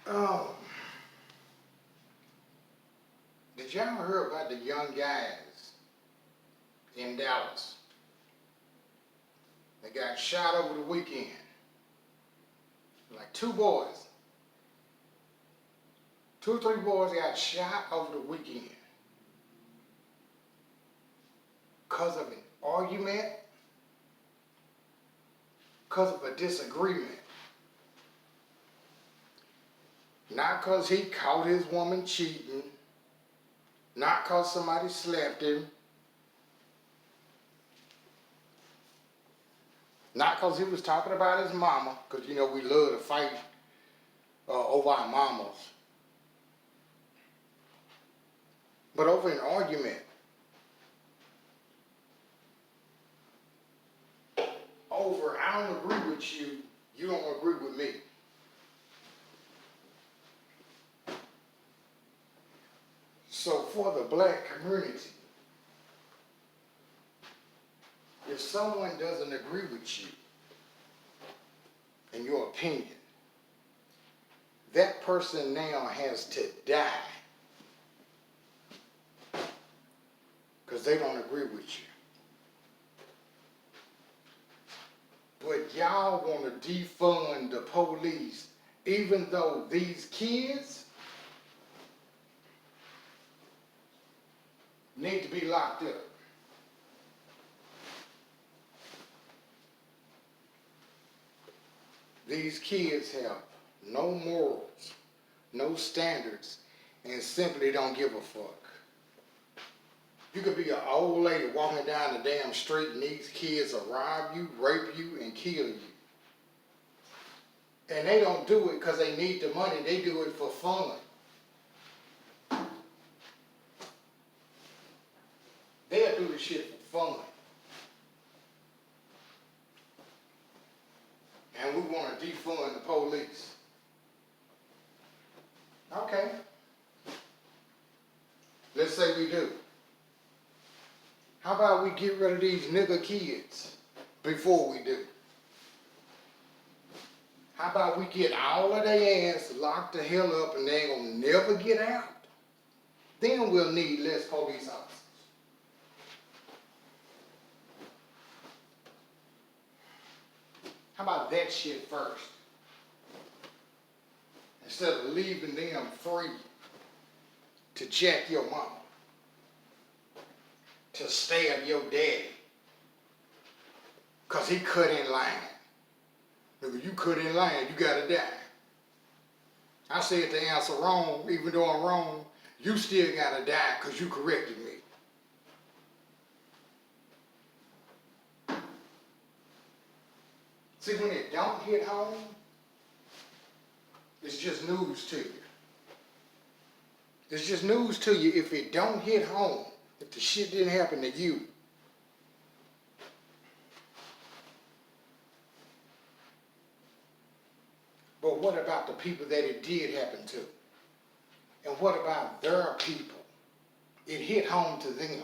Um, did y'all hear about the young guys in Dallas that got shot over the weekend? Like two or three boys got shot over the weekend because of an argument, because of a disagreement. Not because he caught his woman cheating, not because somebody slapped him, not because he was talking about his mama, because you know we love to fight over our mamas, but over an argument, over I don't agree with you, you don't agree with me. So for the black community, if someone doesn't agree with you in your opinion, that person now has to die because they don't agree with you. But y'all want to defund the police, even though these kids need to be locked up. These kids have no morals, no standards, and simply don't give a fuck. You could be an old lady walking down the damn street and these kids will rob you, rape you, and kill you. And they don't do it because they need the money, they do it for fun. They'll do the shit for fun. And we want to defund the police. Okay. Let's say we do. How about we get rid of these nigger kids before we do? How about we get all of their ass locked the hell up and they ain't gonna never get out? Then we'll need less police officers. How about that shit first? Instead of leaving them free to jack your mama, to stab your daddy, because he cut in line. Nigga, you cut in line, you gotta die. I said the answer wrong, even though I'm wrong, you still gotta die because you corrected me. See, when it don't hit home, it's just news to you. It's just news to you if it don't hit home, if the shit didn't happen to you. But what about the people that it did happen to? And what about their people? It hit home to them.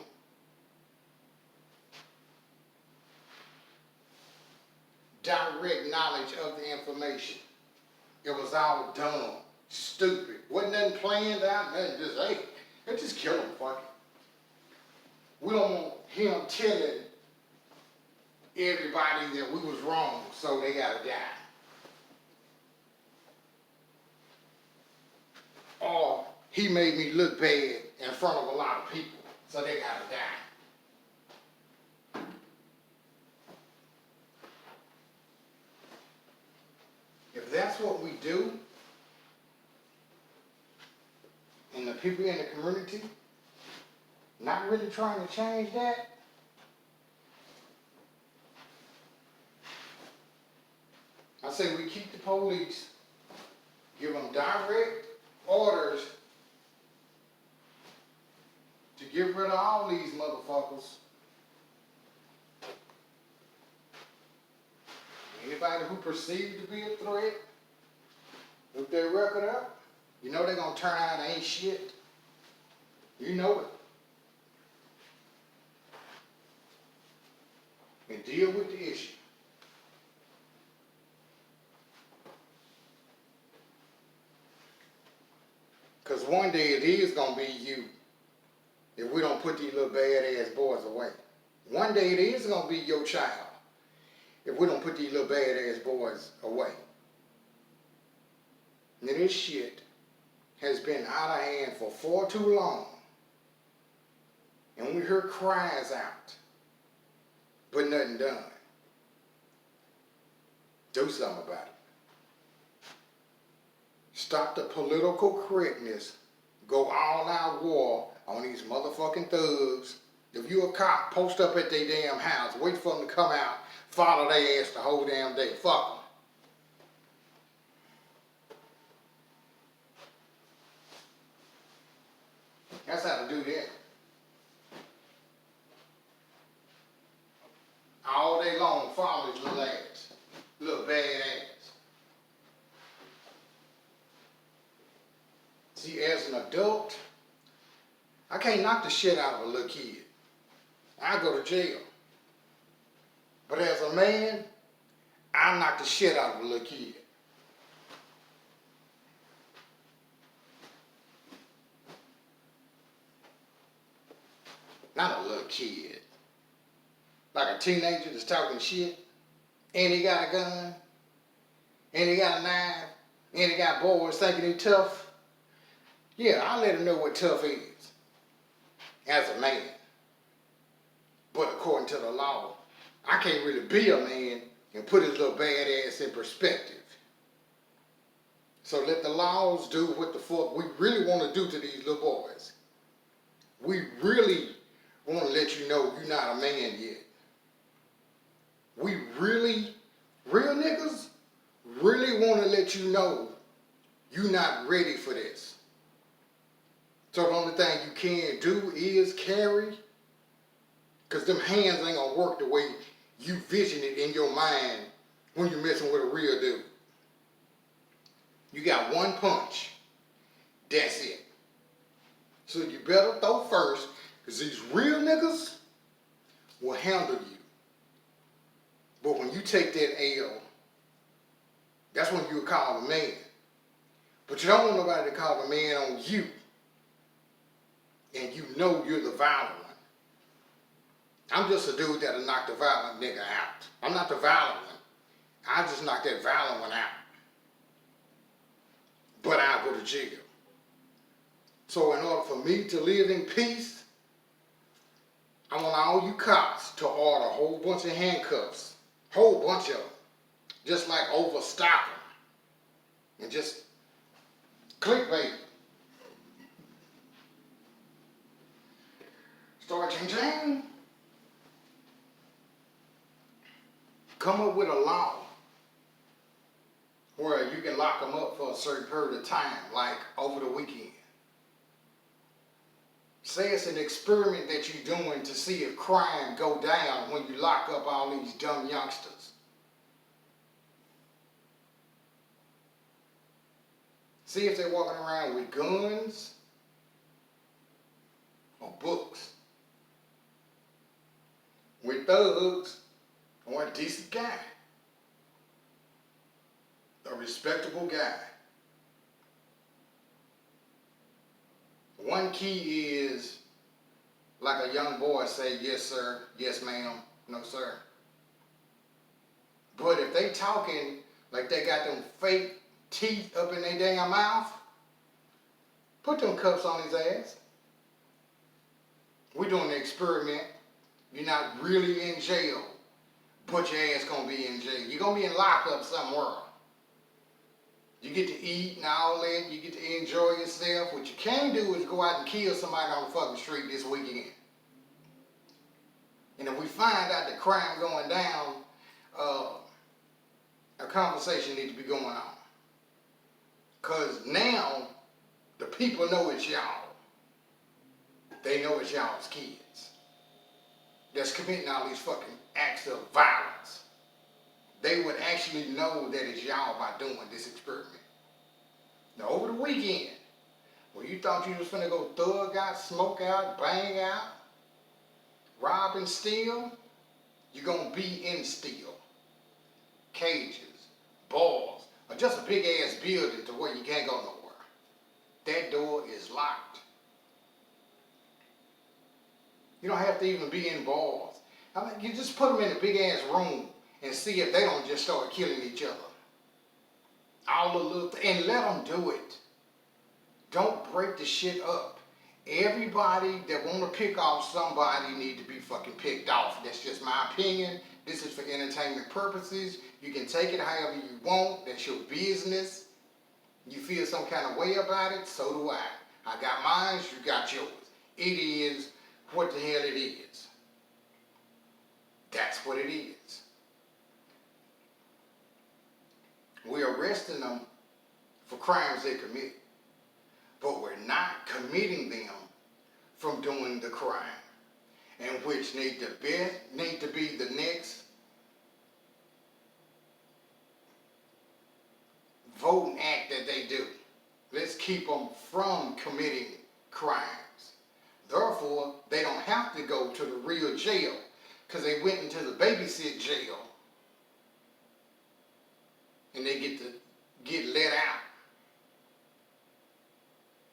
Direct knowledge of the information. It was all dumb, stupid. Wasn't nothing planned out, nothing. Just, hey, let's just kill him, fuck it. We don't want him telling everybody that we was wrong, so they gotta die. Or he made me look bad in front of a lot of people, so they gotta die. If that's what we do, and the people in the community not really trying to change that, I say we keep the police, give them direct orders to get rid of all these motherfuckers. Anybody who perceived to be a threat, look their record up, you know they're gonna turn out and ain't shit. You know it. And deal with the issue. Because one day it is going to be you if we don't put these little badass boys away. One day it is going to be your child if we don't put these little badass boys away. Now this shit has been out of hand for far too long. And we hear cries out, but nothing done. Do something about it. Stop the political correctness. Go all out war on these motherfucking thugs. If you a cop, post up at their damn house. Wait for them to come out. Follow their ass the whole damn day. Fuck them. That's how to do that. All day long, follow these little ass. Little bad ass. See, as an adult, I can't knock the shit out of a little kid. I go to jail. But as a man, I knock the shit out of a little kid. Not a little kid. Like a teenager that's talking shit, and he got a gun, and he got a knife, and he got boys thinking he tough. Yeah, I'll let him know what tough is as a man. But according to the law, I can't really be a man and put his little bad ass in perspective. So let the laws do what the fuck we really want to do to these little boys. We really want to let you know you're not a man yet. We really, real niggas, really want to let you know you're not ready for this. So the only thing you can do is carry, because them hands ain't going to work the way you vision it in your mind when you're messing with a real dude. You got one punch. That's it. So you better throw first, because these real niggas will handle you. But when you take that L, that's when you call a man. But you don't want nobody to call a man on you. And you know you're the violent one. I'm just a dude that'll knock the violent nigga out. I'm not the violent one. I just knock that violent one out. But I'll go to jail. So in order for me to live in peace, I want all you cops to order a whole bunch of handcuffs. Whole bunch of them. Just like overstock them. And just clickbait. Start ching-ching. Come up with a law where you can lock them up for a certain period of time, like over the weekend. Say it's an experiment that you're doing to see if crime go down when you lock up all these dumb youngsters. See if they're walking around with guns or books. With thugs or a decent guy. A respectable guy. One key is, like a young boy say, yes sir, yes ma'am, no sir. But if they talking like they got them fake teeth up in their damn mouth, put them cuffs on his ass. We're doing the experiment. You're not really in jail, but your ass gonna be in jail. You're gonna be in lockup somewhere. You get to eat and all that. You get to enjoy yourself. What you can't do is go out and kill somebody on the fucking street this weekend. And if we find out the crime going down, a conversation needs to be going on. Because now, the people know it's y'all. They know it's y'all's kids that's committing all these fucking acts of violence. They would actually know that it's y'all by doing this experiment. Now, over the weekend, when you thought you was finna go thug out, smoke out, bang out, rob and steal, you're gonna be in steel. Cages, bars, or just a big ass building to where you can't go nowhere. that door is locked. You don't have to even be in bars. I mean, you just put them in a big ass room and see if they don't just start killing each other. All the little and let them do it. Don't break the shit up. Everybody that want to pick off somebody need to be fucking picked off. That's just my opinion. This is for entertainment purposes. You can take it however you want. That's your business. You feel some kind of way about it, so do I. I got mine, you got yours. It is what the hell it is. That's what it is. We're arresting them for crimes they commit, but we're not committing them from doing the crime, and which need to be the next voting act that they do. Let's keep them from committing crimes. Therefore, they don't have to go to the real jail because they went into the babysit jail and they get let out.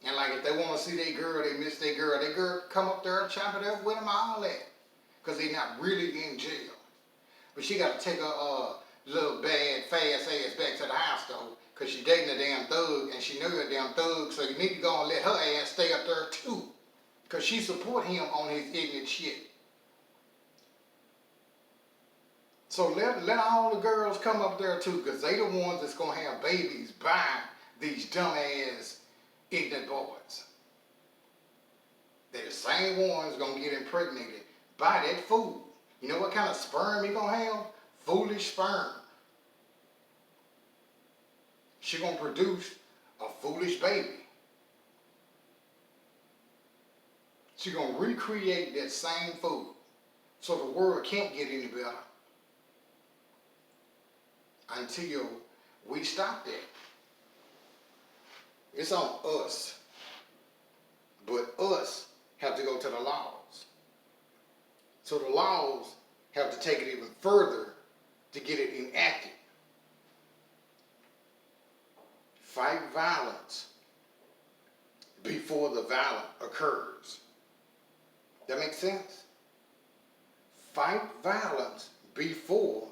And like if they want to see their girl, they miss their girl come up there and chop it up with them, all that. Because they're not really in jail. But she got to take her little bad, fast ass back to the house though. Because she dating a damn thug and she knew a damn thug. So you need to go and let her ass stay up there too. Because she support him on his ignorant shit. So let all the girls come up there too. Because they the ones that's going to have babies by these dumbass ignorant boys. They're the same ones gonna get impregnated by that fool. You know what kind of sperm he gonna have? Foolish sperm. She gonna produce a foolish baby. She gonna recreate that same food. So the world can't get any better until we stop that. It's on us. But us have to go to the laws. So the laws have to take it even further to get it enacted. Fight violence before the violence occurs. That makes sense? Fight violence before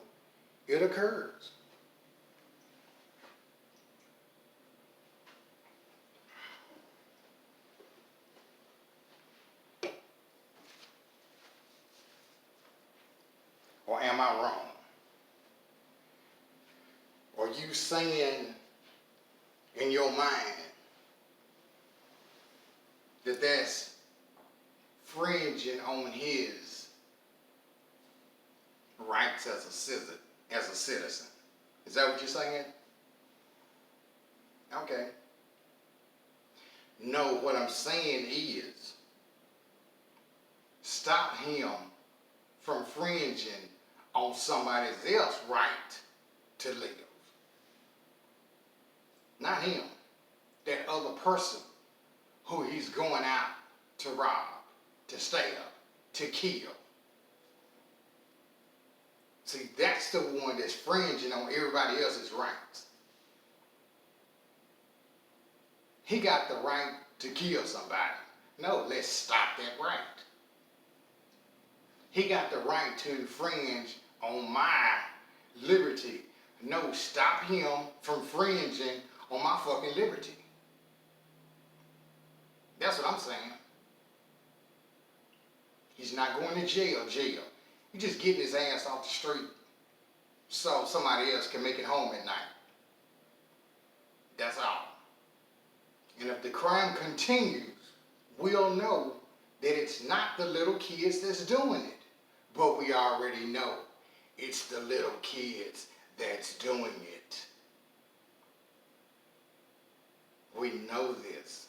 it occurs. Or am I wrong? Are you saying in your mind that that's fringing on his rights as a citizen? Is that what you're saying? Okay. No, what I'm saying is stop him from fringing on somebody else's right to live. Not him. That other person who he's going out to rob, to stab, to kill. See, that's the one that's fringing on everybody else's rights. He got the right to kill somebody. No, let's stop that right. He got the right to infringe on my liberty. No, stop him from infringing on my fucking liberty. That's what I'm saying. He's not going to jail. He's just getting his ass off the street so somebody else can make it home at night. That's all. And if the crime continues, we'll know that it's not the little kids that's doing it. But we already know it's the little kids that's doing it. We know this.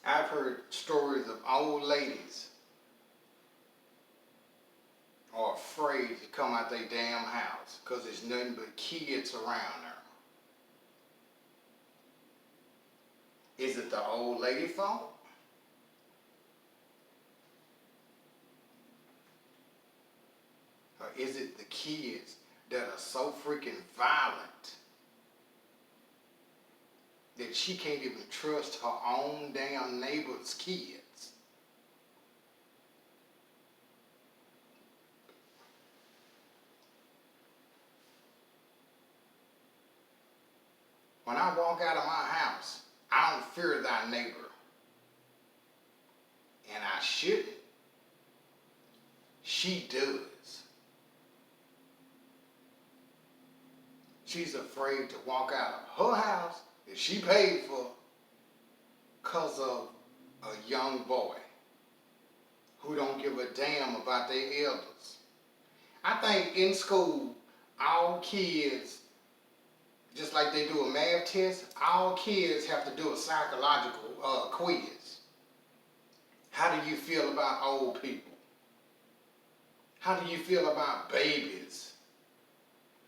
I've heard stories of old ladies are afraid to come out their damn house because there's nothing but kids around her. Is it the old lady fault? Or is it the kids that are so freaking violent that she can't even trust her own damn neighbor's kids. When I walk out of my house, I don't fear thy neighbor. And I shouldn't. She does. She's afraid to walk out of her house that she paid for because of a young boy who don't give a damn about their elders. I think in school, all kids, just like they do a math test, all kids have to do a psychological quiz. How do you feel about old people? How do you feel about babies?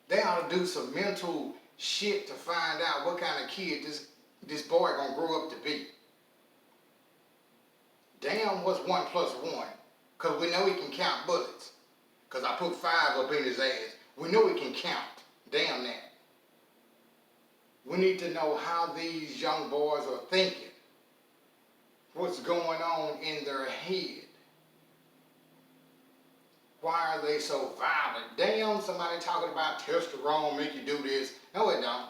They ought to do some mental shit to find out what kind of kid this boy gonna grow up to be. Damn, what's 1 plus 1? Because we know he can count bullets. Because I put 5 up in his ass. We know he can count. Damn that. We need to know how these young boys are thinking. What's going on in their head. Why are they so violent? Damn, somebody talking about testosterone make you do this. No, it don't.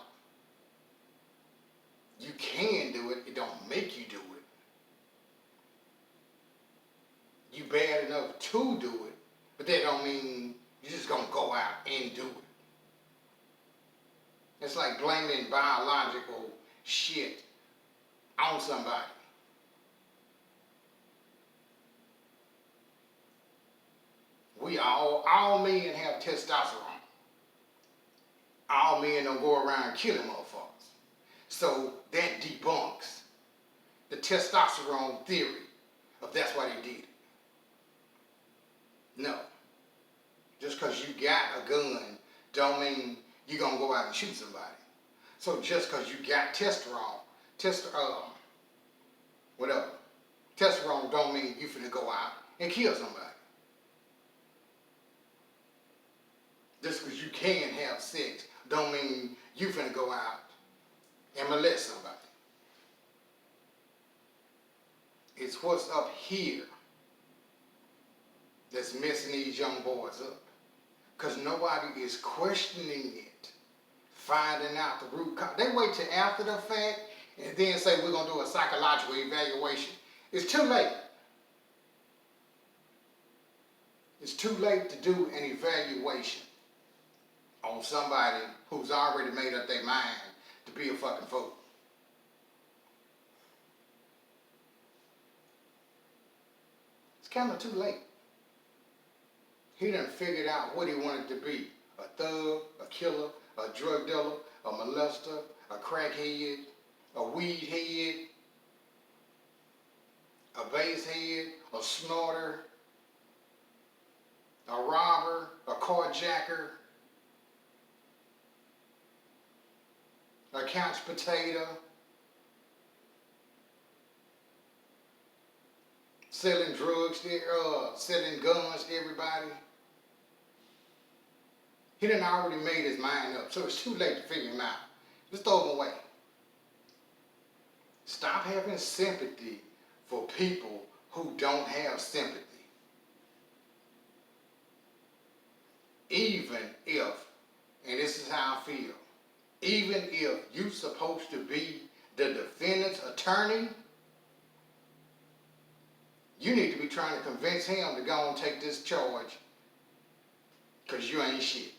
You can do it. It don't make you do it. You bad enough to do it, but that don't mean you're just gonna go out and do it. It's like blaming biological shit on somebody. We all men have testosterone. All men don't go around killing motherfuckers. So that debunks the testosterone theory of that's why they did it. No. Just because you got a gun don't mean you're going to go out and shoot somebody. So just because you got testosterone don't mean you finna go out and kill somebody. Just because you can have sex don't mean you finna go out and molest somebody. It's what's up here that's messing these young boys up. Because nobody is questioning it, finding out the root cause. They wait till after the fact and then say we're going to do a psychological evaluation. It's too late. It's too late to do an evaluation on somebody who's already made up their mind to be a fucking fool. It's kind of too late. He done figured out what he wanted to be. A thug, a killer, a drug dealer, a molester, a crackhead, a weed head, a bass head, a snorter, a robber, a carjacker, a couch potato, selling drugs, selling guns to everybody. He done already made his mind up, so it's too late to figure him out. Just throw him away. Stop having sympathy for people who don't have sympathy. Even if, and this is how I feel, even if you're supposed to be the defendant's attorney, you need to be trying to convince him to go and take this charge because you ain't shit.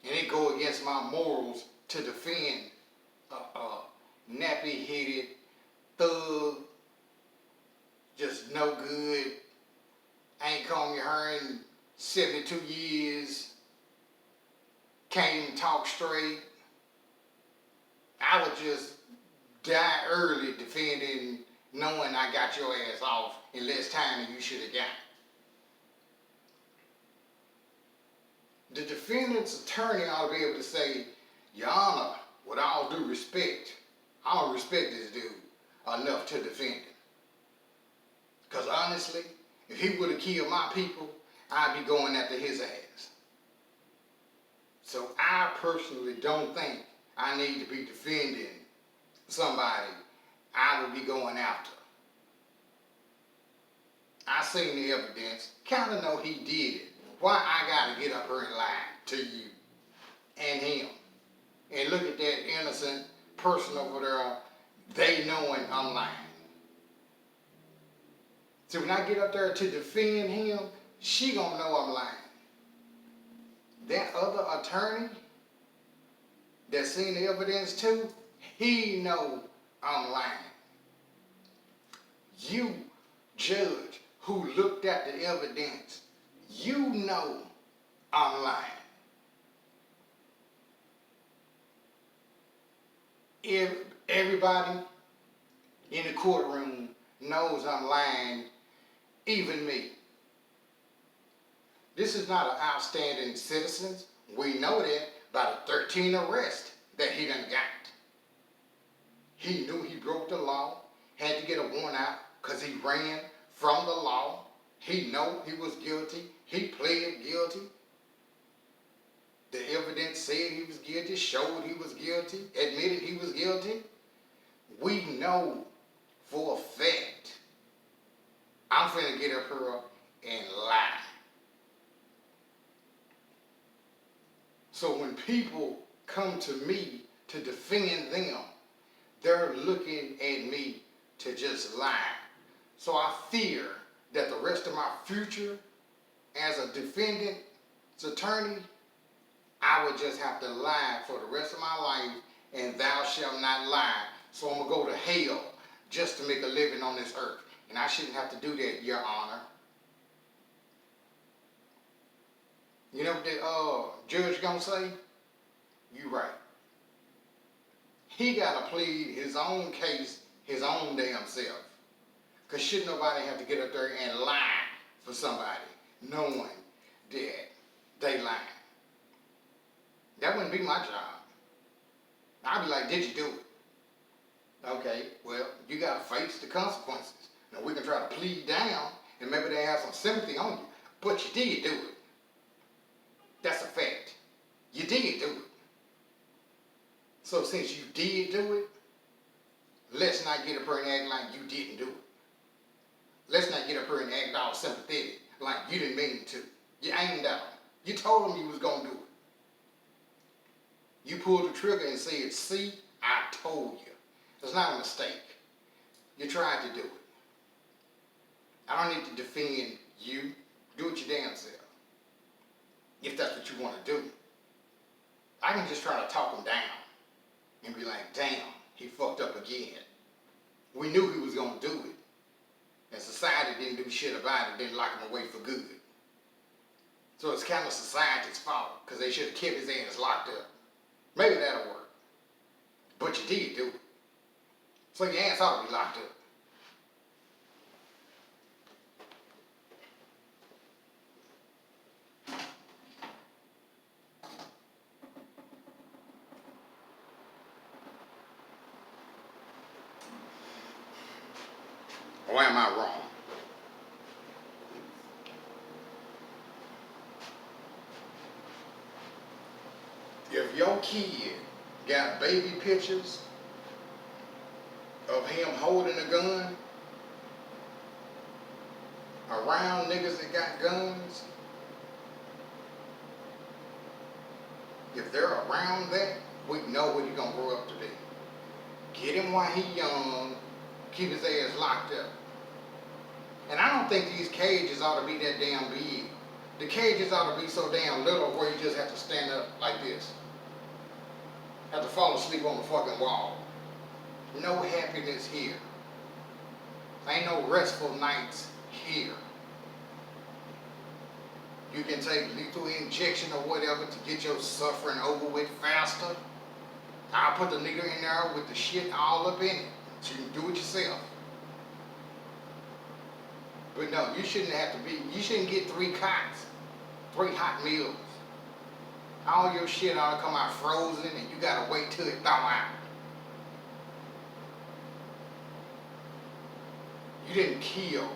And it go against my morals to defend a nappy-headed thug, just no good, ain't combed your hair in 72 years, can't even talk straight. I would just die early defending knowing I got your ass off in less time than you should have got. The defendant's attorney ought to be able to say, Your Honor, with all due respect, I don't respect this dude enough to defend him. Because honestly, if he would have killed my people, I'd be going after his ass. So I personally don't think I need to be defending somebody, I would be going after. I seen the evidence, kind of know he did it. Why I gotta get up here and lie to you and him? And look at that innocent person over there, they knowing I'm lying. So when I get up there to defend him, she gonna know I'm lying. That other attorney that seen the evidence too, he know I'm lying. You, judge, who looked at the evidence, you know I'm lying. If everybody in the courtroom knows I'm lying, even me. This is not an outstanding citizen. We know that by the 13 arrests that he done got. He knew he broke the law, had to get a warrant out because he ran from the law. He know he was guilty. He pled guilty. The evidence said he was guilty, showed he was guilty, admitted he was guilty. We know for a fact I'm finna get up here and lie. So when people come to me to defend them, they're looking at me to just lie. So I fear that the rest of my future as a defendant's attorney, I would just have to lie for the rest of my life, and thou shalt not lie. So I'm going to go to hell just to make a living on this earth. And I shouldn't have to do that, Your Honor. You know what the judge going to say? You right. He got to plead his own case, his own damn self. Because shouldn't nobody have to get up there and lie for somebody, knowing that they lying. That wouldn't be my job. I'd be like, did you do it? Okay, well, you got to face the consequences. Now, we can try to plead down, and maybe they have some sympathy on you, but you did do it. That's a fact. You did do it. So since you did do it, let's not get up here and act like you didn't do it. Let's not get up here and act all sympathetic, like you didn't mean to. You aimed out. You told them you was going to do it. You pulled the trigger and said, see, I told you. It's not a mistake. You tried to do it. I don't need to defend you. Do it your damn self. If that's what you want to do. I can just try to talk him down and be like, damn, he fucked up again. We knew he was going to do it. And society didn't do shit about it, didn't lock him away for good. So it's kind of society's fault, because they should have kept his ass locked up. Maybe that'll work. But you did do it. So your ass ought to be locked up. Or am I wrong? If your kid got baby pictures of him holding a gun around niggas that got guns, if they're around that, we know what he's gonna grow up to be. Get him while he young, keep his ass locked up. And I don't think these cages ought to be that damn big. The cages ought to be so damn little where you just have to stand up like this. Have to fall asleep on the fucking wall. No happiness here. Ain't no restful nights here. You can take lethal injection or whatever to get your suffering over with faster. I'll put the nigga in there with the shit all up in it, so you can do it yourself. But no, you shouldn't have to be, you shouldn't get 3 cots, 3 hot meals. All your shit ought to come out frozen and you gotta wait till it thaw out. You didn't kill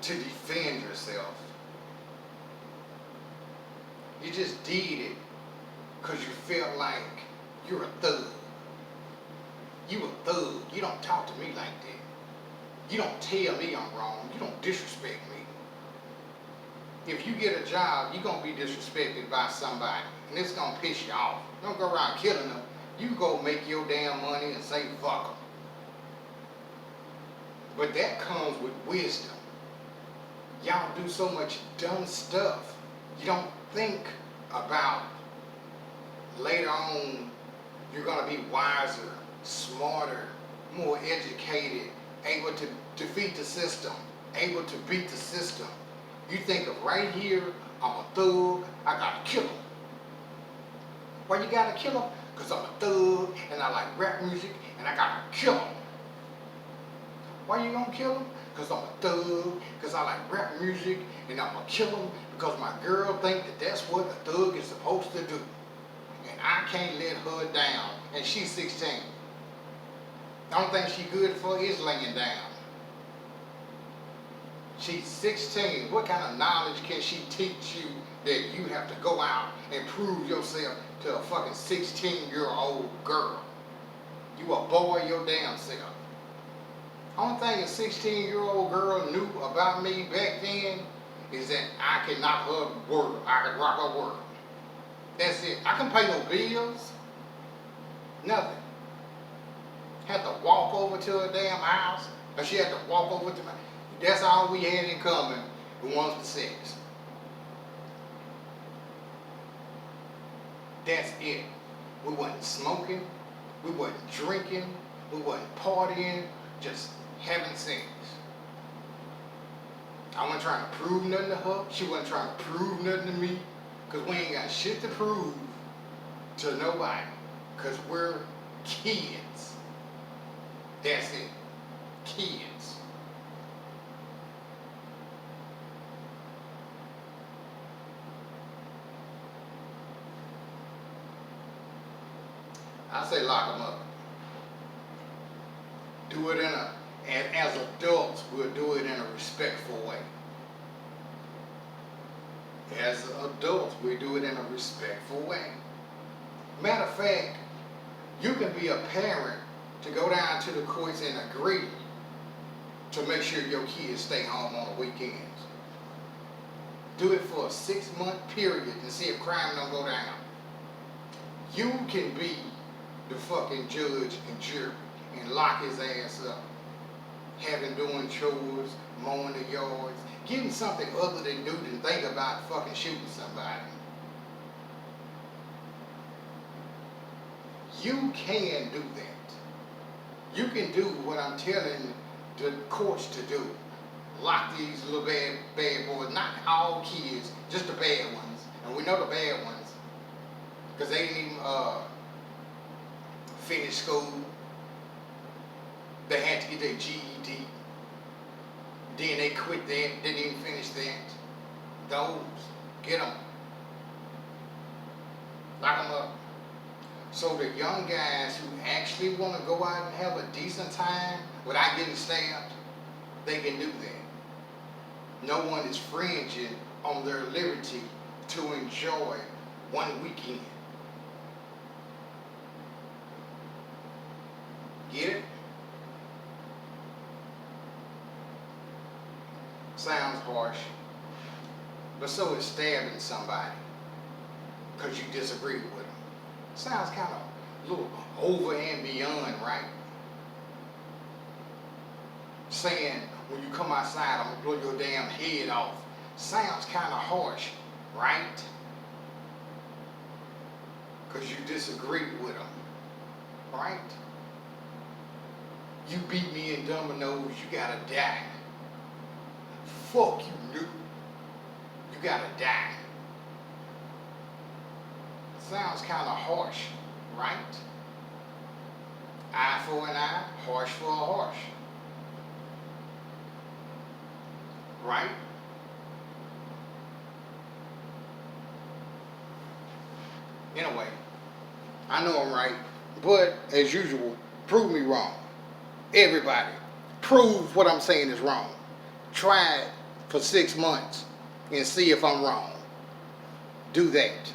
to defend yourself. You just did it because you felt like You're a thug. You a thug. You don't talk to me like that. You don't tell me I'm wrong. You don't disrespect me. If you get a job, you're going to be disrespected by somebody. And it's going to piss you off. Don't go around killing them. You go make your damn money and say fuck them. But that comes with wisdom. Y'all do so much dumb stuff. You don't think about later on you're going to be wiser, smarter, more educated, able to defeat the system, able to beat the system. You think of right here, I'm a thug, I gotta kill him. Why you gotta kill him? Because I'm a thug and I like rap music and I gotta kill him. Why you gonna kill him? Because I'm a thug, because I like rap music and I'm gonna kill him because my girl think that that's what a thug is supposed to do. And I can't let her down. And she's 16. The only thing she good for is laying down. She's 16. What kind of knowledge can she teach you that you have to go out and prove yourself to a fucking 16-year-old girl? You a boy your damn self. Only thing a 16-year-old girl knew about me back then is that I can knock her world. I can rock her world. That's it. I can pay no bills. Nothing. Had to walk over to her damn house. Or she had to walk over to my... That's all we had in common. It was the sex. That's it. We wasn't smoking. We wasn't drinking. We wasn't partying. Just having sex. I wasn't trying to prove nothing to her. She wasn't trying to prove nothing to me. Because we ain't got shit to prove to nobody. Because we're kids. That's it. Kids. I say lock them up. Do it as adults, we'll do it in a respectful way. As adults, we do it in a respectful way. Matter of fact, you can be a parent to go down to the courts and agree to make sure your kids stay home on the weekends. Do it for a 6-month period and see if crime don't go down. You can be the fucking judge and jury and lock his ass up. Have him doing chores, mowing the yards, give him something other than do than think about fucking shooting somebody. You can do that. You can do what I'm telling the courts to do. Lock these little bad boys, not all kids, just the bad ones. And we know the bad ones, because they didn't even finish school. They had to get their GED. Then they quit that, didn't even finish that. Those, get them. Lock them up. So the young guys who actually want to go out and have a decent time without getting stabbed, they can do that. No one is fringing on their liberty to enjoy one weekend. Get it? Sounds harsh, but so is stabbing somebody because you disagree with them. Sounds kind of a little over and beyond, right? Saying, when you come outside, I'm going to blow your damn head off. Sounds kind of harsh, right? Because you disagree with them, right? You beat me in dominoes, you gotta die. Fuck you, nigga. You gotta die. Sounds kind of harsh, right? Eye for an eye, harsh for a harsh. Right? Anyway, I know I'm right, but as usual, prove me wrong. Everybody, prove what I'm saying is wrong. Try it for 6 months and see if I'm wrong. Do that.